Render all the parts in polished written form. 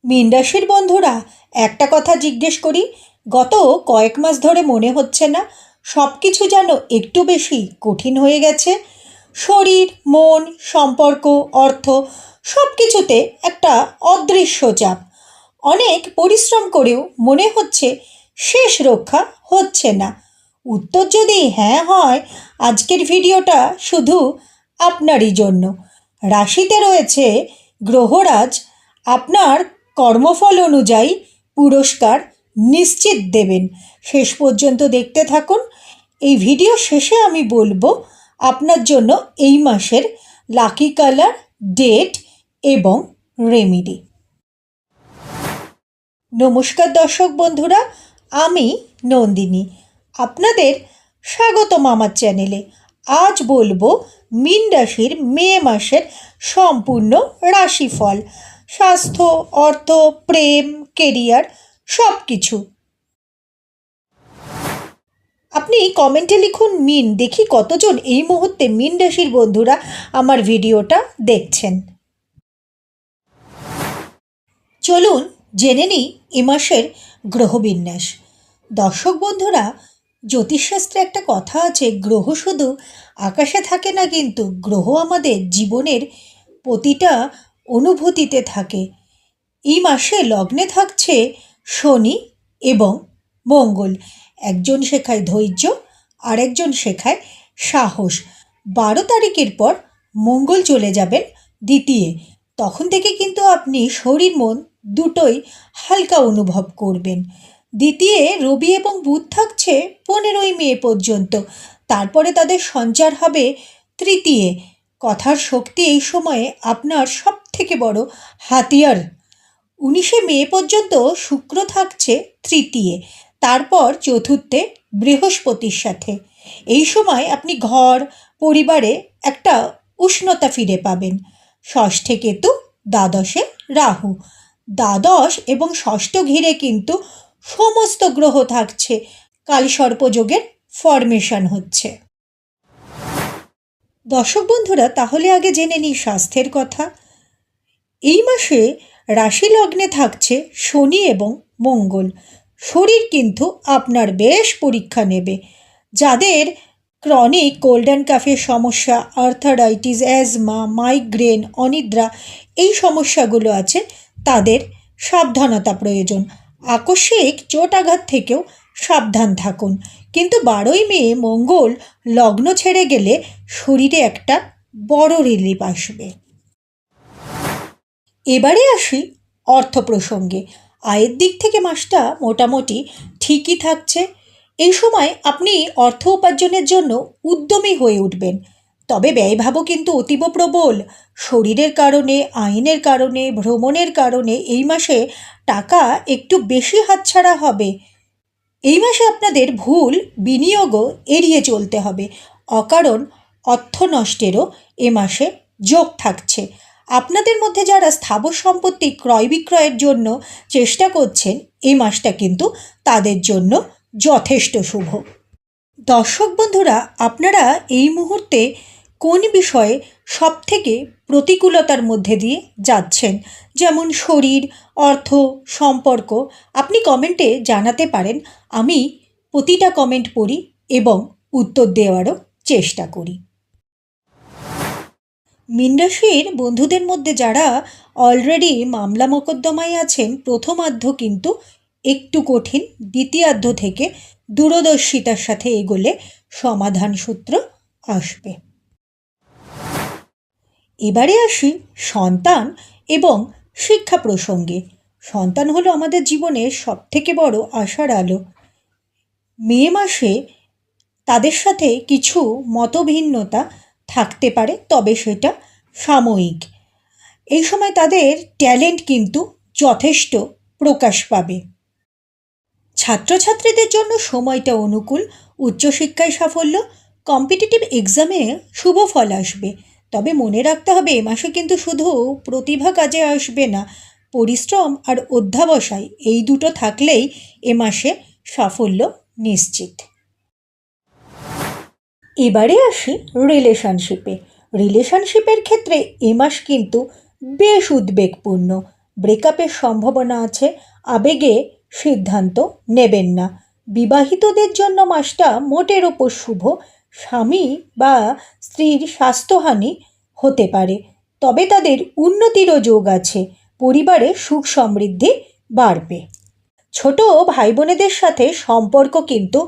মীন রাশির বন্ধুরা, একটা কথা জিজ্ঞেস করি, গত কয়েক মাস ধরে মনে হচ্ছে না সব কিছু যেন একটু বেশি কঠিন হয়ে গেছে? শরীর, মন, সম্পর্ক, অর্থ সব কিছুতে একটা অদৃশ্য চাপ। অনেক পরিশ্রম করেও মনে হচ্ছে শেষ রক্ষা হচ্ছে না। উত্তর যদি হ্যাঁ হয়, আজকের ভিডিওটা শুধু আপনারই জন্য। রাশিতে রয়েছে গ্রহরাজ, আপনার কর্মফল অনুযায়ী পুরস্কার নিশ্চিত দেবেন। শেষ পর্যন্ত দেখতে থাকুন। এই ভিডিও শেষে আমি বলবো আপনার জন্য এই মাসের লাকি কালার, ডেট এবং রেমেডি। নমস্কার দর্শক বন্ধুরা, আমি নন্দিনী, আপনাদের স্বাগতম আমার চ্যানেলে। আজ বলবো মীন রাশির মে মাসের সম্পূর্ণ রাশিফল, স্বাস্থ্য, অর্থ, প্রেম, কেরিয়ার সব কিছু। আপনি কমেন্টে লিখুন মিন, দেখি কতজন এই মুহূর্তে মীন রাশির বন্ধুরা আমার ভিডিওটা দেখছেন। চলুন জেনে নিই এ মাসের গ্রহবিন্যাস। দর্শক বন্ধুরা, জ্যোতিষশাস্ত্রে একটা কথা আছে, গ্রহ শুধু আকাশে থাকে না, কিন্তু গ্রহ আমাদের জীবনের প্রতিটা অনুভূতিতে থাকে। এই মাসে লগ্নে থাকছে শনি এবং মঙ্গল। একজন শেখায় ধৈর্য, আরেকজন শেখায় সাহস। 12 তারিখের পর মঙ্গল চলে যাবেন দ্বিতীয়। তখন থেকে কিন্তু আপনি শরীর মন দুটোই হালকা অনুভব করবেন। দ্বিতীয় রবি এবং বুধ থাকছে 15ই মে পর্যন্ত, তারপরে তাদের সঞ্চার হবে তৃতীয়। কথার শক্তি এই সময়ে আপনার সব থেকে বড় হাতিয়ার। 19শে মে পর্যন্ত শুক্র থাকছে তৃতীয়, তারপর চতুর্থে বৃহস্পতির সাথে। এই সময় আপনি ঘর পরিবারে একটা উষ্ণতা ফিরে পাবেন। ষষ্ঠে কেতু, দ্বাদশে রাহু। দ্বাদশ এবং ষষ্ঠ ঘিরে কিন্তু সমস্ত গ্রহ থাকছে, কালসর্পযোগের ফরমেশন হচ্ছে। দর্শক বন্ধুরা, তাহলে আগে জেনে নিই স্বাস্থ্যের কথা। এই মাসে রাশি লগ্নে থাকছে শনি এবং মঙ্গল। শরীর কিন্তু আপনার বেশ পরীক্ষা নেবে। যাদের ক্রনিক কোল্ড অ্যান্ড কাফের সমস্যা, আর্থারাইটিস, অ্যাজমা, মাইগ্রেন, অনিদ্রা এই সমস্যাগুলো আছে, তাদের সাবধানতা প্রয়োজন। আকস্মিক চোট আঘাত থেকেও সাবধান থাকুন। কিন্তু 12ই মে মঙ্গল লগ্ন ছেড়ে গেলে শরীরে একটা বড় রিলিফ আসবে। এবারে আসি অর্থ প্রসঙ্গে। আয়ের দিক থেকে মাসটা মোটামুটি ঠিকই থাকছে। এই সময় আপনি অর্থ উপার্জনের জন্য উদ্যমী হয়ে উঠবেন, তবে ব্যয়ভাবও কিন্তু অতীব প্রবল। শরীরের কারণে, আইনের কারণে, ভ্রমণের কারণে এই মাসে টাকা একটু বেশি হাতছাড়া হবে। এই মাসে আপনাদের ভুল বিনিয়োগও এড়িয়ে চলতে হবে। অকারণ অর্থ নষ্টেরও এ মাসে যোগ থাকছে। আপনাদের মধ্যে যারা স্থাবর সম্পত্তি ক্রয় বিক্রয়ের জন্য চেষ্টা করছেন, এই মাসটা কিন্তু তাদের জন্য যথেষ্ট শুভ। দর্শক বন্ধুরা, আপনারা এই মুহূর্তে কোন বিষয়ে সবথেকে প্রতিকূলতার মধ্যে দিয়ে যাচ্ছেন, যেমন শরীর, অর্থ, সম্পর্ক, আপনি কমেন্টে জানাতে পারেন। আমি প্রতিটা কমেন্ট পড়ি এবং উত্তর দেওয়ারও চেষ্টা করি। মীন রাশির বন্ধুদের মধ্যে যারা অলরেডি মামলা মোকদ্দমায় আছেন, প্রথমার্ধ কিন্তু একটু কঠিন, দ্বিতীয়ার্ধ থেকে দূরদর্শিতার সাথে এগোলে সমাধান সূত্র আসবে। এবারে আসি সন্তান এবং শিক্ষা প্রসঙ্গে। সন্তান হলো আমাদের জীবনের সবথেকে বড় আশার আলো। মে মাসে তাদের সাথে কিছু মতভিন্নতা থাকতে পারে, তবে সেটা সাময়িক। এই সময় তাদের ট্যালেন্ট কিন্তু যথেষ্ট প্রকাশ পাবে। ছাত্রছাত্রীদের জন্য সময়টা অনুকূল। উচ্চশিক্ষায় সাফল্য, কম্পিটিটিভ এক্সামে শুভ ফল আসবে। তবে মনে রাখতে হবে, এ মাসে কিন্তু শুধু প্রতিভা কাজে আসবে না, পরিশ্রম আর অধ্যাবসায় এই দুটো থাকলেই এ মাসে সাফল্য নিশ্চিত। এবারে আসি রিলেশনশিপে। রিলেশনশিপের ক্ষেত্রে এ মাস কিন্তু বেশ উদ্বেগপূর্ণ। ব্রেকআপের সম্ভাবনা আছে। আবেগে সিদ্ধান্ত নেবেন না। বিবাহিতদের জন্য মাসটা মোটের ওপর শুভ। স্বামী বা স্ত্রীর স্বাস্থ্যহানি হতে পারে, তবে তাদের উন্নতিরও যোগ আছে। পরিবারে সুখ সমৃদ্ধি বাড়বে। ছোট ভাই বোনেদের সাথে সম্পর্ক কিন্তু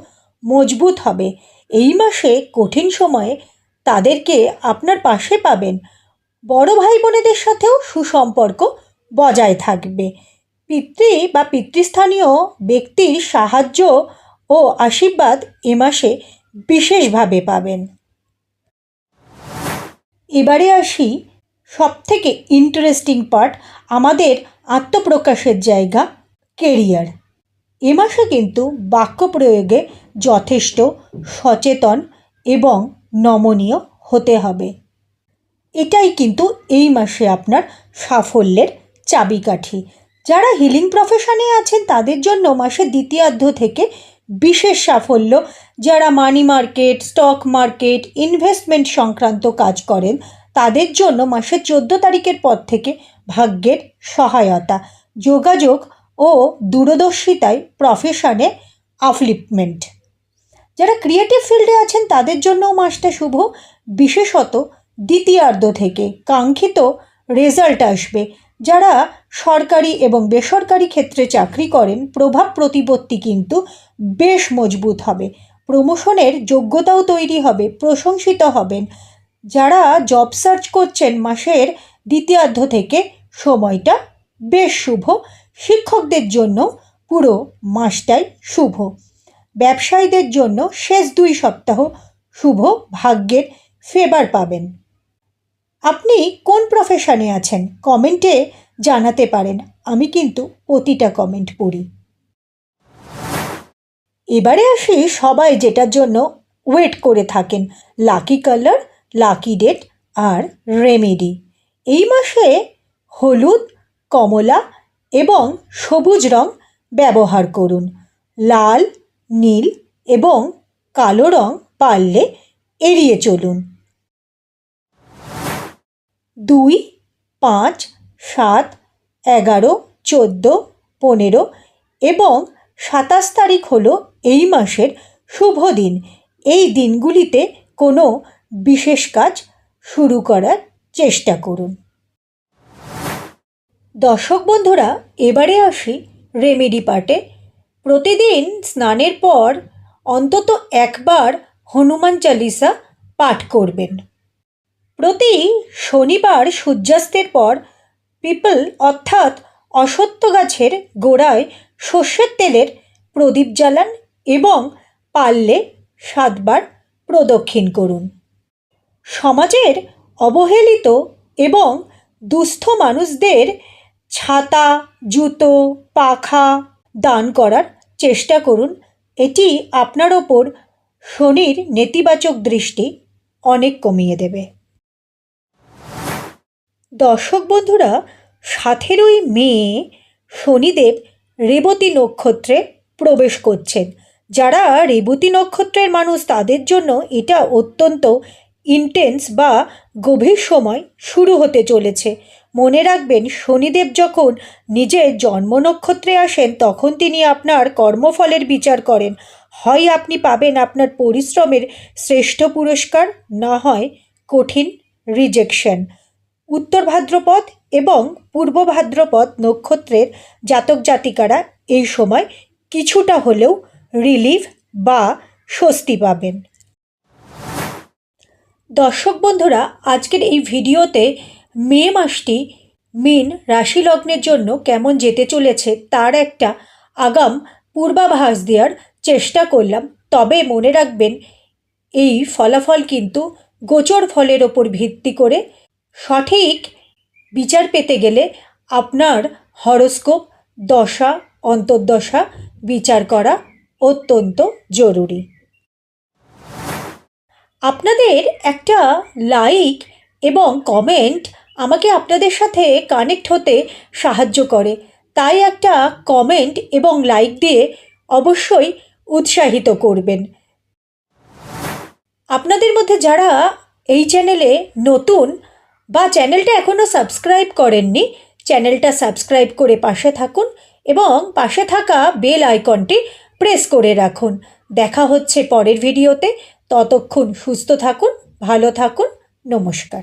মজবুত হবে। এই মাসে কঠিন সময়ে তাদেরকে আপনার পাশে পাবেন। বড় ভাই বোনেদের সাথেও সুসম্পর্ক বজায় থাকবে। পিতৃ বা পিতৃস্থানীয় ব্যক্তির সাহায্য ও আশীর্বাদ এ মাসে বিশেষভাবে পাবেন। এবারে আসি সবথেকে ইন্টারেস্টিং পার্ট, আমাদের আত্মপ্রকাশের জায়গা, কেরিয়ার। এ মাসে কিন্তু বাক্য প্রয়োগে যথেষ্ট সচেতন এবং নমনীয় হতে হবে। এটাই কিন্তু এই মাসে আপনার সাফল্যের চাবিকাঠি। যারা হিলিং প্রফেশনে আছেন তাদের জন্য মাসের দ্বিতীয়ার্ধ থেকে বিশেষ সাফল্য। যারা money market, stock market, investment সংক্রান্ত কাজ করেন তাদের জন্য মাসের 14 তারিখের পর থেকে ভাগ্যের সহায়তা, যোগাযোগ ও দূরদর্শিতায় প্রফেশনে আপলিফটমেন্ট। যারা ক্রিয়েটিভ ফিল্ডে আছেন তাদের জন্যও মাসটা শুভ। বিশেষত দ্বিতীয়ার্ধ থেকে কাঙ্ক্ষিত রেজাল্ট আসবে। যারা সরকারি এবং বেসরকারি ক্ষেত্রে চাকরি করেন প্রভাব প্রতিপত্তি কিন্তু বেশ মজবুত হবে। প্রমোশনের যোগ্যতাও তৈরি হবে, প্রশংসিত হবেন। যারা জব সার্চ করছেন মাসের দ্বিতীয়ার্ধ থেকে সময়টা বেশ শুভ। শিক্ষকদের জন্য পুরো মাসটাই শুভ। ব্যবসায়ীদের জন্য শেষ 2 সপ্তাহ শুভ, ভাগ্যের ফেভার পাবেন। আপনি কোন প্রফেশনে আছেন কমেন্টে জানাতে পারেন, আমি কিন্তু প্রতিটা কমেন্ট পড়ি। এবারে আসি সবাই যেটার জন্য ওয়েট করে থাকেন, লাকি কালার, লাকি ডেট আর রেমেডি। এই মাসে হলুদ, কমলা এবং সবুজ রং ব্যবহার করুন। লাল, নীল এবং কালো রং পারলে এড়িয়ে চলুন। 2, 5, 7, 11, 14, 15 এবং 27 তারিখ হলো এই মাসের শুভ দিন। এই দিনগুলিতে কোনো বিশেষ কাজ শুরু করার চেষ্টা করুন। দর্শক বন্ধুরা, এবারে আসি রেমেডি পার্টে। প্রতিদিন স্নানের পর অন্তত একবার হনুমান চালিসা পাঠ করবেন। প্রতি শনিবার সূর্যাস্তের পর পিপল অর্থাৎ অশ্বত্থ গাছের গোড়ায় সর্ষের তেলের প্রদীপ জ্বালান এবং পারলে 7 বার প্রদক্ষিণ করুন। সমাজের অবহেলিত এবং দুস্থ মানুষদের ছাতা, জুতো, পাখা দান করার চেষ্টা করুন। এটি আপনার ওপর শনির নেতিবাচক দৃষ্টি অনেক কমিয়ে দেবে। দর্শক বন্ধুরা, 17ই মে শনিদেব রেবতী নক্ষত্রে প্রবেশ করছেন। যারা রেবতী নক্ষত্রের মানুষ তাদের জন্য এটা অত্যন্ত ইন্টেন্স বা গভীর সময় শুরু হতে চলেছে। মনে রাখবেন, শনিদেব যখন নিজের জন্ম নক্ষত্রে আসেন তখন তিনি আপনার কর্মফলের বিচার করেন। হয় আপনি পাবেন আপনার পরিশ্রমের শ্রেষ্ঠ পুরস্কার, না হয় কঠিন রিজেকশন। উত্তর ভাদ্রপদ এবং পূর্ব ভাদ্রপদ নক্ষত্রের জাতক জাতিকারা এই সময় কিছুটা হলেও রিলিফ বা স্বস্তি পাবেন। দর্শক বন্ধুরা, আজকের এই ভিডিওতে মে মাসটি মীন রাশি লগ্নের জন্য কেমন যেতে চলেছে তার একটা আগাম পূর্বাভাস দেওয়ার চেষ্টা করলাম। তবে মনে রাখবেন, এই ফলাফল কিন্তু গোচর ফলের ওপর ভিত্তি করে। সঠিক বিচার পেতে গেলে আপনার হরোস্কোপ, দশা, অন্তর্দশা বিচার করা অত্যন্ত জরুরি। আপনাদের একটা লাইক এবং কমেন্ট আমাকে আপনাদের সাথে কানেক্ট হতে সাহায্য করে, তাই একটা কমেন্ট এবং লাইক দিয়ে অবশ্যই উৎসাহিত করবেন। আপনাদের মধ্যে যারা এই চ্যানেলে নতুন বা চ্যানেলটা এখনও সাবস্ক্রাইব করেননি, চ্যানেলটা সাবস্ক্রাইব করে পাশে থাকুন এবং পাশে থাকা বেল আইকনটি প্রেস করে রাখুন। দেখা হচ্ছে পরের ভিডিওতে। ততক্ষণ সুস্থ থাকুন, ভালো থাকুন। নমস্কার।